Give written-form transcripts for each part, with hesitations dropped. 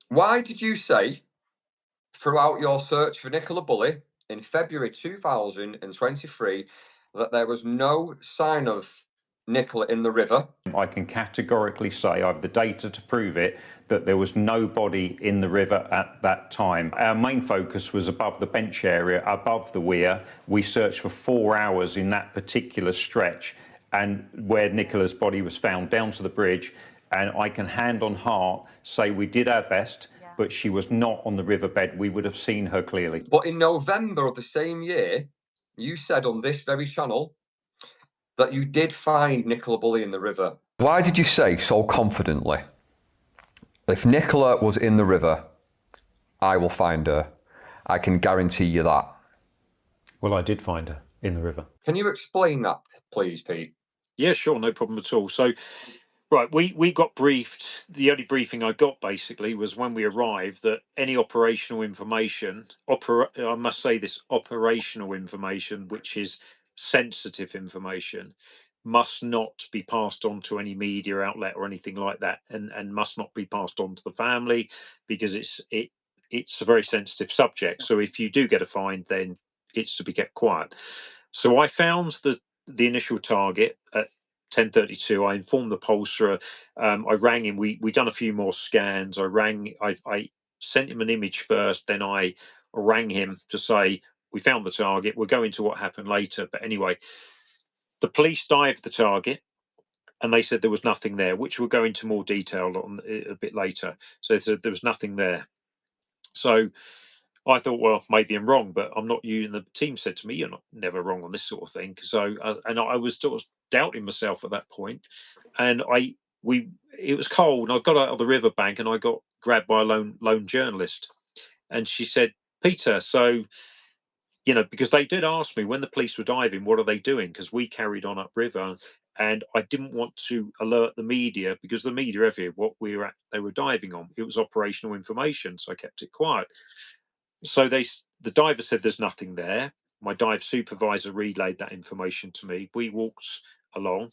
Why did you say throughout your search for Nicola Bulley in February 2023 that there was no sign of Nicola in the river? I can categorically say, I have the data to prove it, that there was no body in the river at that time. Our main focus was above the bench area, above the weir. We searched for 4 hours in that particular stretch, and where Nicola's body was found down to the bridge. And I can hand on heart say we did our best, but she was not on the riverbed. We would have seen her clearly. But in November of the same year, you said on this very channel that you did find Nicola Bulley in the river. Why did you say so confidently, if Nicola was in the river, I will find her? I can guarantee you that. Well, I did find her in the river. Can you explain that, please, Pete? Yeah, sure, no problem at all. So, right, we got briefed. The only briefing I got basically was when we arrived that any operational information, I must say this, operational information, which is sensitive information, must not be passed on to any media outlet or anything like that, and must not be passed on to the family, because it's a very sensitive subject. So if you do get a find, then it's to be kept quiet. So I found the initial target at 10:32. I informed the pollsterer. I rang him. We done a few more scans. I sent him an image first. Then I rang him to say we found the target. We'll go into what happened later. But anyway, the police dived the target, and they said there was nothing there, which we'll go into more detail on a bit later. So they said there was nothing there. So I thought, well, maybe I'm wrong, but I'm not you. And the team said to me, "You're never wrong on this sort of thing." So, and I was sort of doubting myself at that point. And it was cold, and I got out of the riverbank, and I got grabbed by a lone journalist, and she said, "Peter, so." Because they did ask me when the police were diving, what are they doing? Because we carried on upriver, and I didn't want to alert the media, because the media everywhere, what they were diving on, it was operational information, so I kept it quiet. So the diver said there's nothing there. My dive supervisor relayed that information to me. We walked along,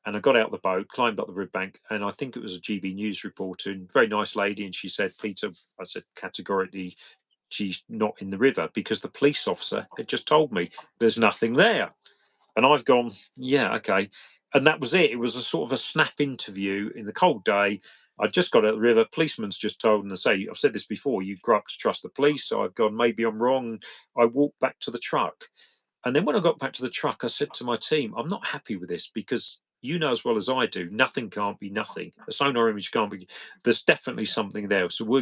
and I got out the boat, climbed up the riverbank, and I think it was a GB News reporter, very nice lady, and she said, "Peter," I said categorically, "she's not in the river," because the police officer had just told me there's nothing there. And I've gone, yeah, okay. And that was it. It was a sort of a snap interview in the cold day. I just got out of the river. Policeman's just told, and say, I've said this before, you grow up to trust the police. So I've gone, maybe I'm wrong. I walked back to the truck. And then when I got back to the truck, I said to my team, I'm not happy with this, because you know as well as I do, nothing can't be nothing. A sonar image can't be. There's definitely something there. So we're